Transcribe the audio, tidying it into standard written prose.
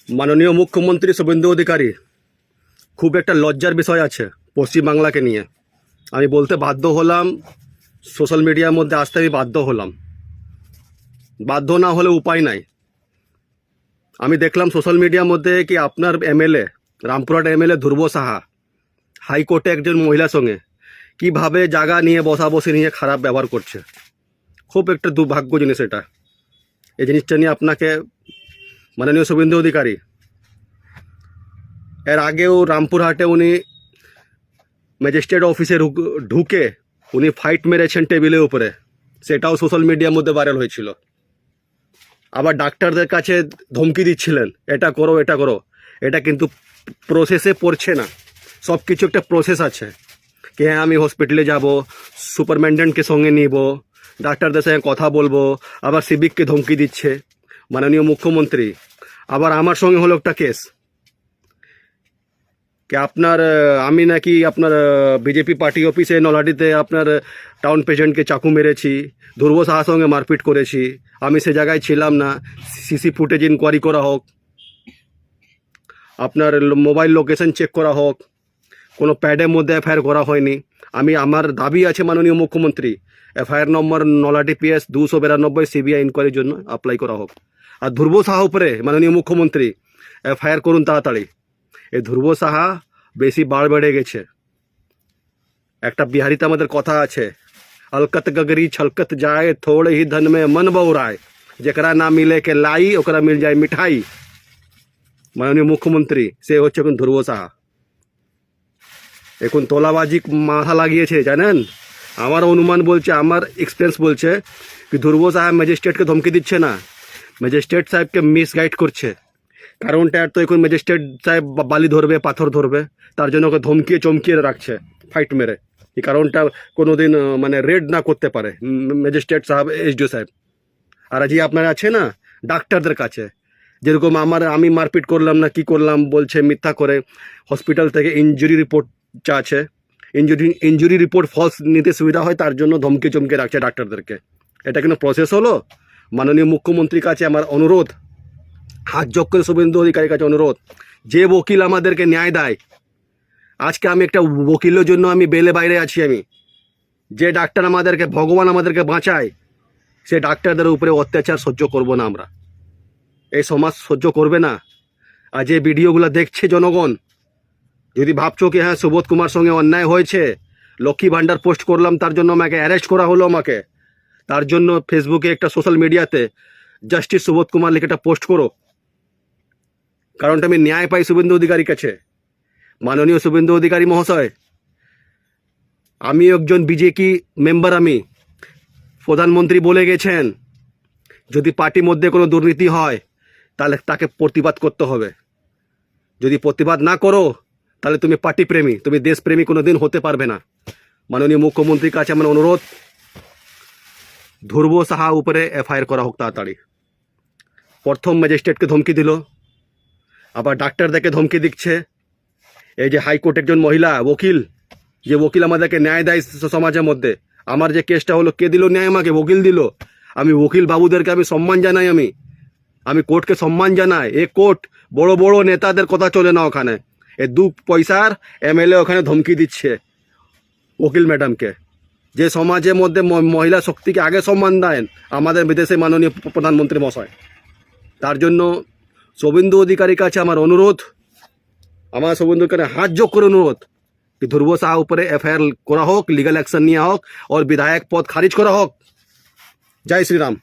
মাননীয় মুখ্যমন্ত্রী শুভেন্দু অধিকারী, খুব একটা লজ্জার বিষয় আছে পশ্চিমবাংলাকে নিয়ে। আমি বলতে বাধ্য হলাম, সোশ্যাল মিডিয়ার মধ্যে আসতে আমি বাধ্য হলাম। বাধ্য না হলে উপায় নাই। আমি দেখলাম সোশ্যাল মিডিয়ার মধ্যে কি আপনার এমএলএ, রামপুরহাট এমএলএ ধ্রুব সাহা হাইকোর্টে একজন মহিলার সঙ্গে কিভাবে জায়গা নিয়ে বসাবসি নিয়ে খারাপ ব্যবহার করছে। খুব একটা দুর্ভাগ্য জিনিস এটা। এই জিনিসটা নিয়ে আপনাকে মাননীয় শুভেন্দু অধিকারী, এর আগেও রামপুরহাটে উনি ম্যাজিস্ট্রেট অফিসে ঢুকে উনি ফাইট মেরেছেন টেবিলের উপরে, সেটাও সোশ্যাল মিডিয়ার মধ্যে ভাইরাল হয়েছিল। আবার ডাক্তারদের কাছে ধমকি দিচ্ছিলেন, এটা করো এটা করো। এটা কিন্তু প্রসেসে পড়ছে না। সব কিছু একটা প্রসেস আছে কি হ্যাঁ আমি হসপিটালে যাব, সুপারমেন্টেন্টকে সঙ্গে নিব, ডাক্তারদের সঙ্গে কথা বলবো, আবার সিভিককে ধমকি দিচ্ছে মাননীয় মুখ্যমন্ত্রী। আবার আমার সঙ্গে হলো একটা কেস কি আপনার আমি নাকি আপনার বিজেপি পার্টি অফিসে নলহাটিতে আপনার টাউন প্রেসিডেন্টকে চাকু মেরেছি, ধ্রুব সাহার সঙ্গে মারপিট করেছি। আমি সে জায়গায় ছিলাম না। সিসি ফুটেজ ইনকোয়ারি করা হোক, আপনার মোবাইল লোকেশন চেক করা হোক, কোনো প্যাডের মধ্যে এফআইআর করা হয়নি। আমার দাবি আছে মাননীয় মুখ্যমন্ত্রী, FIR number Nalhati PS 292 CBI ইনকোয়ারির জন্য অ্যাপ্লাই করা হোক। আর ধ্রুব সাহা উপরে মাননীয় মুখ্যমন্ত্রী এফআইআর করুন তাড়াতাড়ি। এই ধ্রুব সাহা বেশি বাড় বেড়ে গেছে। একটা বিহারিতে আমাদের কথা আছে, अलकत गगरी छलकत जाए थोड़े ही धन में मन बौराए, जेकरा ना मिले के लाई ओकरा मिल जाए मिठाई। माननीय मुख्यमंत्री সে হচ্ছে এখন ধ্রুব সাহা। এখন তোলাবাজি মাথা লাগিয়েছে জানেন। আমার অনুমান বলছে, আমার এক্সপিরিয়েন্স বলছে কি ধ্রুব সাহা ম্যাজিস্ট্রেটকে ধমকি দিচ্ছে না, ম্যাজিস্ট্রেট সাহেবকে মিসগাইড করছে। কারণটা তো এখন ম্যাজিস্ট্রেট সাহেব বালি ধরবে, পাথর ধরবে, তার জন্য ওকে ধমকিয়ে চমকিয়ে রাখছে ফাইট মেরে। এই কারণটা কোনো দিন মানে রেড না করতে পারে ম্যাজিস্ট্রেট সাহেব, SDO সাহেব। আর আজকে আপনারা আছে না ডাক্তারদের কাছে, যেরকম আমি মারপিট করলাম না কি করলাম বলছে মিথ্যা করে। হসপিটাল থেকে ইনজুরি রিপোর্ট চাচ্ছে, ইনজুরি রিপোর্ট ফলস নিতে সুবিধা হয়, তার জন্য ধমকে চমকে রাখছে ডাক্তারদেরকে। এটা কিন্তু প্রসেস হলো? মাননীয় মুখ্যমন্ত্রীর কাছে আমার অনুরোধ, হাত যোগ করে শুভেন্দু অধিকারীর কাছে অনুরোধ, যে ওকিল আমাদেরকে ন্যায় দেয়, আজকে আমি একটা ওকিলের জন্য আমি বেলে বাইরে আছি। আমি যে ডাক্তার আমাদেরকে, ভগবান আমাদেরকে বাঁচায়, সে ডাক্তারদের উপরে অত্যাচার সহ্য করব না আমরা। এই সমাজ সহ্য করবে না। আর যে ভিডিওগুলো দেখছে জনগণ, যদি ভাবছো কি হ্যাঁ সুবোধ কুমার সঙ্গে অন্যায় হয়েছে, লক্ষ্মী ভাণ্ডার পোস্ট করলাম তার জন্য আমাকে অ্যারেস্ট করা হলো, আমাকে তার জন্য ফেসবুকে একটা সোশ্যাল মিডিয়াতে জাস্টিস সুবোধ কুমার লিখে একটা পোস্ট করো। কারণটা আমি ন্যায় পাই শুভেন্দু অধিকারীর কাছে। মাননীয় শুভেন্দু অধিকারী মহাশয়, আমি একজন বিজেপি মেম্বার, আমি প্রধানমন্ত্রী বলে গেছেন যদি পার্টির মধ্যে কোনো দুর্নীতি হয় তাহলে তাকে প্রতিবাদ করতে হবে। যদি প্রতিবাদ না করো তাহলে তুমি পার্টি প্রেমী, তুমি দেশপ্রেমী কোনো দিন হতে পারবে না। মাননীয় মুখ্যমন্ত্রীর কাছে আমার অনুরোধ, ধ্রুব সাহা উপরে এফআইআর করা হোক তাড়াতাড়ি। প্রথম ম্যাজিস্ট্রেটকে ধমকি দিল, আবার ডাক্তারদেরকে ধমকি দিচ্ছে। এই যে হাইকোর্ট একজন মহিলা ওকিল, যে ওকিল আমাদেরকে ন্যায় দেয় সমাজের মধ্যে, আমার যে কেসটা হলো, কে দিল ন্যায়? আমাকে ওকিল দিল। আমি ওকিল বাবুদেরকে আমি সম্মান জানাই, আমি কোর্টকে সম্মান জানাই। এ কোর্ট বড় বড় নেতাদের কথা চলে না ওখানে। এ 2 পয়সার MLA ওখানে ধমকি দিচ্ছে ওকিল ম্যাডামকে। যে সমাজের মধ্যে মহিলা শক্তিকে আগে সম্মান দেন আমাদের বিদেশে মাননীয় প্রধানমন্ত্রী মশাই। তার জন্য শুভেন্দু অধিকারীর কাছে আমার অনুরোধ, আমার শুভেন্দু অধিকারী হাত যোগ করে অনুরোধ कि ध्रुव साहा ऊपर FIR करा होक, लीगल एक्शन निया होक और विधायक पद खारिज करा होक। जय श्री राम।